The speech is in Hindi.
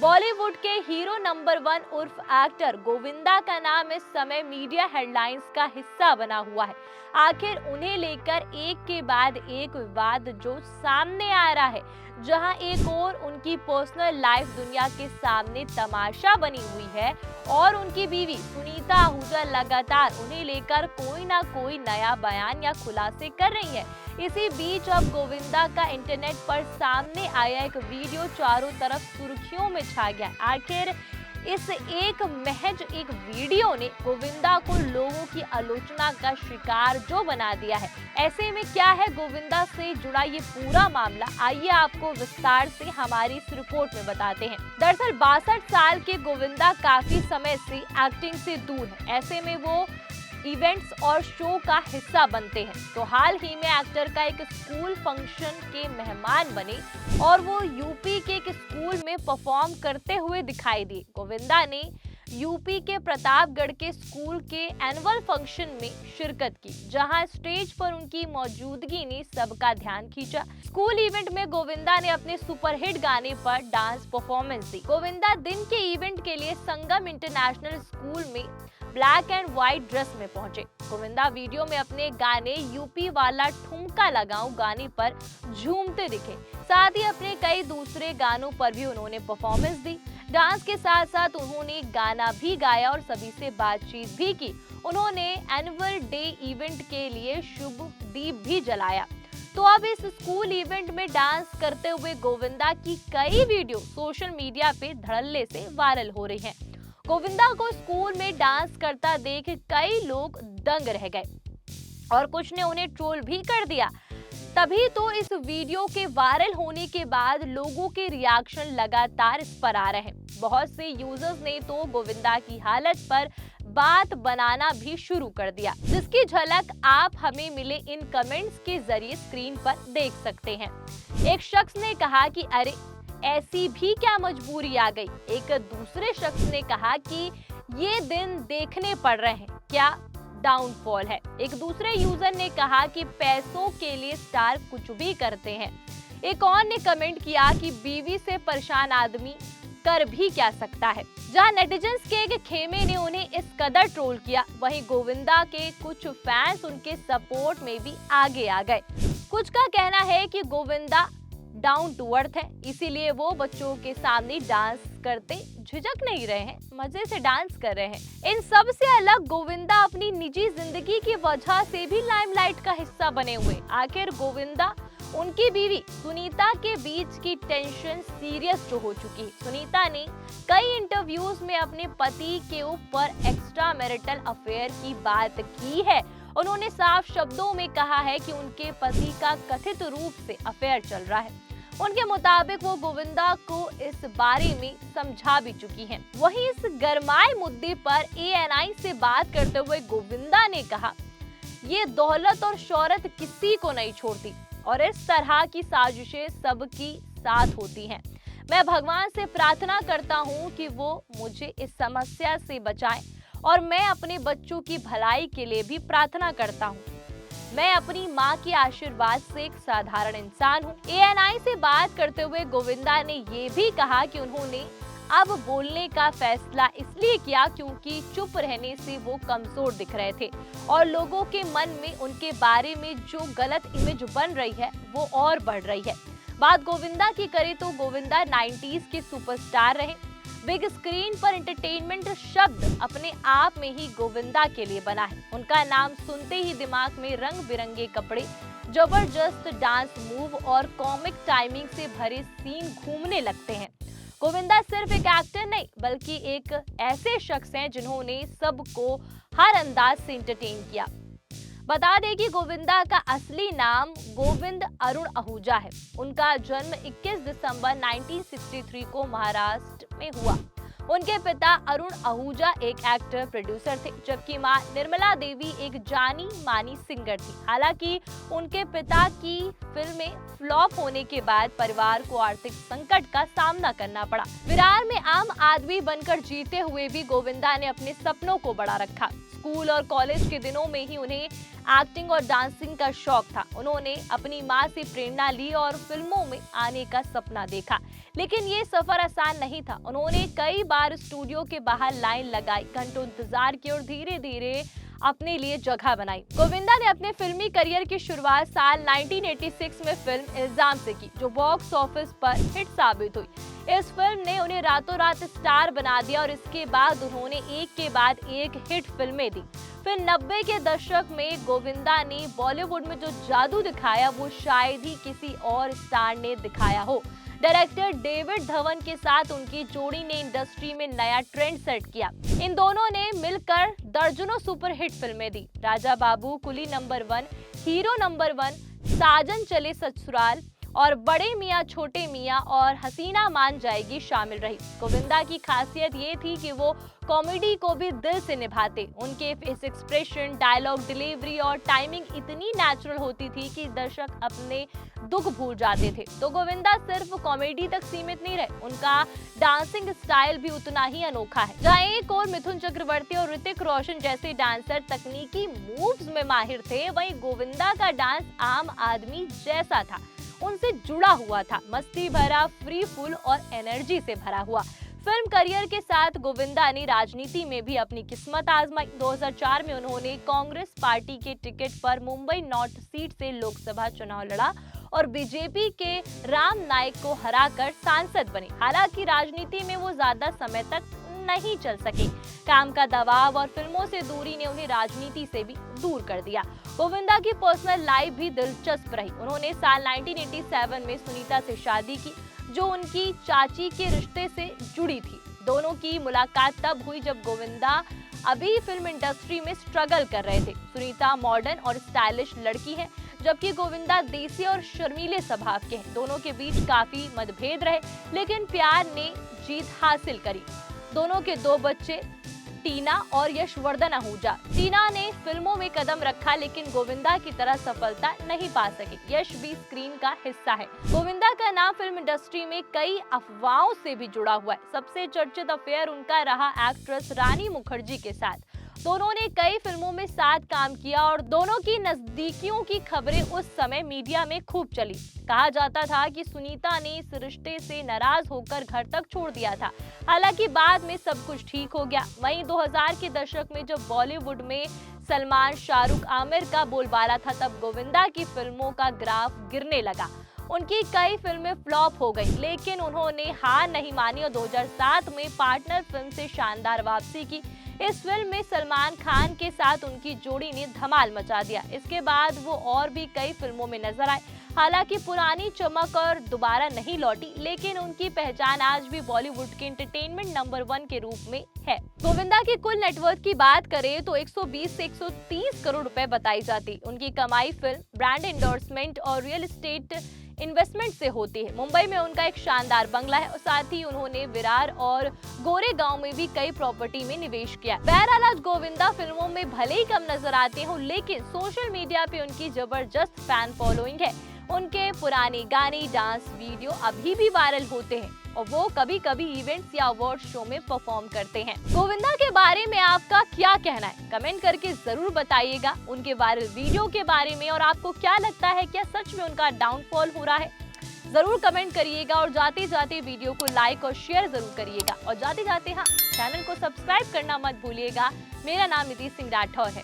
बॉलीवुड के हीरो नंबर 1 उर्फ एक्टर गोविंदा का नाम इस समय मीडिया हेडलाइंस का हिस्सा बना हुआ है। आखिर उन्हें लेकर एक के बाद एक विवाद जो सामने आ रहा है, जहां एक और उनकी पर्सनल लाइफ दुनिया के सामने तमाशा बनी हुई है और उनकी बीवी सुनीता आहूजा लगातार उन्हें लेकर कोई ना कोई नया बयान या खुलासे कर रही है। इसी बीच अब गोविंदा का इंटरनेट पर सामने आया एक वीडियो चारों तरफ सुर्खियों में छा गया। आखिर इस महज एक वीडियो ने गोविंदा को लोगों की आलोचना का शिकार जो बना दिया है। ऐसे में क्या है गोविंदा से जुड़ा ये पूरा मामला, आइए आपको विस्तार से हमारी इस रिपोर्ट में बताते हैं। दरअसल 62 साल के गोविंदा काफी समय से एक्टिंग से दूर है। ऐसे में वो इवेंट्स और शो का हिस्सा बनते हैं। तो हाल ही में एक्टर का एक स्कूल फंक्शन के मेहमान बने और वो यूपी के एक स्कूल में परफॉर्म करते हुए दिखाई दिए। गोविंदा ने यूपी के प्रतापगढ़ के स्कूल के एनुअल फंक्शन में शिरकत की, जहां स्टेज पर उनकी मौजूदगी ने सबका ध्यान खींचा। स्कूल इवेंट में गोविंदा ने अपने सुपरहिट गाने पर डांस परफॉर्मेंस दी। गोविंदा दिन के इवेंट के लिए संगम इंटरनेशनल स्कूल में ब्लैक एंड व्हाइट ड्रेस में पहुंचे। गोविंदा वीडियो में अपने गाने यूपी वाला ठुमका लगाऊं गाने पर झूमते दिखे। साथ ही अपने कई दूसरे गानों पर भी उन्होंने परफॉर्मेंस दी। डांस के साथ साथ उन्होंने गाना भी गाया और सभी से बातचीत भी की। उन्होंने एनुअल डे इवेंट के लिए शुभ दीप भी जलाया। तो अब इस स्कूल इवेंट में डांस करते हुए गोविंदा की कई वीडियो सोशल मीडिया पे धड़ल्ले से वायरल हो रही हैं। गोविंदा को स्कूल में डांस करता देख कई लोग दंग रह गए और कुछ ने उन्हें ट्रोल भी कर दिया। तभी तो इस वीडियो के वायरल होने के बाद लोगों के रिएक्शन लगातार इस पर आ रहे हैं। बहुत से यूजर्स ने तो गोविंदा की हालत पर बात बनाना भी शुरू कर दिया, जिसकी झलक आप हमें मिले इन कमेंट्स के जरिए स्क्रीन पर देख सकते हैं। एक शख्स ने कहा कि अरे ऐसी भी क्या मजबूरी आ गई। एक दूसरे शख्स ने कहा कि ये दिन देखने पड़ रहे हैं, क्या डाउनफॉल है। एक दूसरे यूजर ने कहा कि पैसों के लिए स्टार कुछ भी करते हैं। एक और ने कमेंट किया कि बीवी से परेशान आदमी कर भी क्या सकता है। जहां नेटिजन्स के एक खेमे ने उन्हें इस कदर ट्रोल किया, वहीं गोविंदा के कुछ फैंस उनके सपोर्ट में भी आगे आ गए। कुछ का कहना है कि गोविंदा डाउन टू अर्थ है, इसीलिए वो बच्चों के सामने डांस करते झिझक नहीं रहे हैं, मजे से डांस कर रहे हैं। इन सब से अलग गोविंदा अपनी निजी जिंदगी की वजह से भी लाइमलाइट का हिस्सा बने हुए। आखिर गोविंदा उनकी बीवी सुनीता के बीच की टेंशन सीरियस जो हो चुकी है। सुनीता ने कई इंटरव्यूज में अपने पति के ऊपर एक्स्ट्रा मैरिटल अफेयर की बात की है। उन्होंने साफ शब्दों में कहा है कि उनके पति का कथित रूप से अफेयर चल रहा है। उनके मुताबिक वो गोविंदा को इस बारे में समझा भी चुकी हैं। वहीं इस गरमाए मुद्दे पर ANI से बात करते हुए गोविंदा ने कहा, ये दौलत और शोहरत किसी को नहीं छोड़ती और इस तरह की साजिशें सबकी साथ होती हैं। मैं भगवान से प्रार्थना करता हूँ कि वो मुझे इस समस्या से बचाएं और मैं अपने बच्चों की भलाई के लिए भी प्रार्थना करता हूँ। मैं अपनी माँ के आशीर्वाद से एक साधारण इंसान हूँ। ANI से बात करते हुए गोविंदा ने ये भी कहा कि उन्होंने अब बोलने का फैसला इसलिए किया क्योंकि चुप रहने से वो कमजोर दिख रहे थे और लोगों के मन में उनके बारे में जो गलत इमेज बन रही है वो और बढ़ रही है। बात गोविंदा की करें तो गोविंदा 90s के सुपरस्टार रहे। बिग स्क्रीन पर एंटरटेनमेंट शब्द अपने आप में ही गोविंदा के लिए बना है। उनका नाम सुनते ही दिमाग में रंग बिरंगे कपड़े, जबरदस्त डांस मूव और कॉमिक टाइमिंग से भरे सीन घूमने लगते हैं। गोविंदा सिर्फ एक एक्टर नहीं बल्कि एक ऐसे शख्स हैं जिन्होंने सबको हर अंदाज से एंटरटेन किया। बता दें कि गोविंदा का असली नाम गोविंद अरुण आहूजा है। उनका जन्म 21 दिसंबर 1963 को महाराष्ट्र में हुआ। उनके पिता अरुण आहूजा एक एक्टर प्रोड्यूसर थे, जबकि मां निर्मला देवी एक जानी मानी सिंगर थी। हालांकि उनके पिता की फिल्में फ्लॉप होने के बाद परिवार को आर्थिक संकट का सामना करना पड़ा। विरार में आम आदमी बनकर जीते हुए भी गोविंदा ने अपने सपनों को बड़ा रखा। स्कूल और कॉलेज के दिनों में ही उन्हें एक्टिंग और डांसिंग का शौक था। उन्होंने अपनी मां से प्रेरणा ली और फिल्मों में आने का सपना देखा, लेकिन ये सफर आसान नहीं था। उन्होंने कई बार स्टूडियो के बाहर लाइन लगाई, घंटों इंतजार किए और धीरे धीरे अपने लिए जगह बनाई। गोविंदा ने अपने फिल्मी करियर की शुरुआत साल 1986 में फिल्म इल्जाम से की, जो बॉक्स ऑफिस पर हिट साबित हुई। इस फिल्म ने उन्हें रातों रात स्टार बना दिया और इसके बाद उन्होंने एक के बाद एक हिट फिल्में दी। फिर 90 के दशक में गोविंदा ने बॉलीवुड में जो जादू दिखाया वो शायद ही किसी और स्टार ने दिखाया हो। डायरेक्टर डेविड धवन के साथ उनकी जोड़ी ने इंडस्ट्री में नया ट्रेंड सेट किया। इन दोनों ने मिलकर दर्जनों सुपरहिट फिल्में दी। राजा बाबू, कुली नंबर 1, हीरो नंबर 1, साजन चले ससुराल और बड़े मियाँ छोटे मियाँ और हसीना मान जाएगी शामिल रही। गोविंदा की खासियत ये थी कि वो कॉमेडी को भी दिल से निभाते। उनके फेस एक्सप्रेशन, डायलॉग डिलीवरी और टाइमिंग इतनी नेचुरल होती थी कि दर्शक अपने दुख भूल जाते थे। तो गोविंदा सिर्फ कॉमेडी तक सीमित नहीं रहे, उनका डांसिंग स्टाइल भी उतना ही अनोखा है। जहाँ एक और मिथुन चक्रवर्ती और ऋतिक रोशन जैसे डांसर तकनीकी मूव्स में माहिर थे, वहीं गोविंदा का डांस आम आदमी जैसा था, उनसे जुड़ा हुआ था, मस्ती भरा, फ्री फुल और एनर्जी से भरा हुआ। फिल्म करियर के साथ गोविंदा ने राजनीति में भी अपनी किस्मत आजमाई। 2004 में उन्होंने कांग्रेस पार्टी के टिकट पर मुंबई नॉर्थ सीट से लोकसभा चुनाव लड़ा और बीजेपी के राम नायक को हराकर सांसद बने। हालांकि राजनीति में वो ज्यादा समय तक नहीं चल सके। काम का दबाव और फिल्मों से दूरी ने उन्हें राजनीति से भी दूर कर दिया। गोविंदा की पर्सनल लाइफ भी दिलचस्प रही। उन्होंने साल 1987 में सुनीता से शादी की, जो उनकी चाची के रिश्ते से जुड़ी थी। दोनों की मुलाकात तब हुई जब गोविंदा अभी फिल्म इंडस्ट्री में स्ट्रगल कर रहे थे। सुनीता मॉडर्न और स्टाइलिश लड़की है, जबकि गोविंदा देसी और शर्मीले स्वभाव के हैं। दोनों के बीच काफी मतभेद रहे, लेकिन प्यार ने जीत हासिल करी। दोनों के 2 बच्चे, टीना और यशवर्धन आहूजा। टीना ने फिल्मों में कदम रखा, लेकिन गोविंदा की तरह सफलता नहीं पा सके। यश भी स्क्रीन का हिस्सा है। गोविंदा का नाम फिल्म इंडस्ट्री में कई अफवाहों से भी जुड़ा हुआ है। सबसे चर्चित अफेयर उनका रहा एक्ट्रेस रानी मुखर्जी के साथ। दोनों ने कई फिल्मों में साथ काम किया और दोनों की नजदीकियों की खबरें उस समय मीडिया में खूब चली। कहा जाता था कि सुनीता ने इस रिश्ते से नाराज होकर घर तक छोड़ दिया था। हालांकि बाद में सब कुछ ठीक हो गया। वहीं 2000 के दशक में जब बॉलीवुड में सलमान, शाहरुख, आमिर का बोलबाला था, तब गोविंदा की फिल्मों का ग्राफ गिरने लगा। उनकी कई फिल्में फ्लॉप हो गई, लेकिन उन्होंने हार नहीं मानी और 2007 में पार्टनर फिल्म से शानदार वापसी की। इस फिल्म में सलमान खान के साथ उनकी जोड़ी ने धमाल मचा दिया। इसके बाद वो और भी कई फिल्मों में नजर आए। हालांकि पुरानी चमक और दोबारा नहीं लौटी, लेकिन उनकी पहचान आज भी बॉलीवुड के एंटरटेनमेंट नंबर 1 के रूप में है। गोविंदा की कुल नेटवर्थ की बात करें तो 120 से 130 करोड़ रुपए बताई जाती। उनकी कमाई फिल्म, ब्रांड एंडोर्समेंट और रियल एस्टेट इन्वेस्टमेंट से होती है। मुंबई में उनका एक शानदार बंगला है और साथ ही उन्होंने विरार और गोरेगांव में भी कई प्रॉपर्टी में निवेश किया। बहरहाल आज गोविंदा फिल्मों में भले ही कम नजर आते हो, लेकिन सोशल मीडिया पे उनकी जबरदस्त फैन फॉलोइंग है। उनके पुराने गाने, डांस वीडियो अभी भी वायरल होते हैं और वो कभी कभी इवेंट्स या अवार्ड शो में परफॉर्म करते हैं। गोविंदा के बारे में आपका क्या कहना है? कमेंट करके जरूर बताइएगा। उनके वायरल वीडियो के बारे में और आपको क्या लगता है, क्या सच में उनका डाउनफॉल हो रहा है? जरूर कमेंट करिएगा और जाते जाते वीडियो को लाइक और शेयर जरूर करिएगा और जाते जाते हाँ, चैनल को सब्सक्राइब करना मत भूलिएगा। मेरा नाम निधि सिंह राठौर है।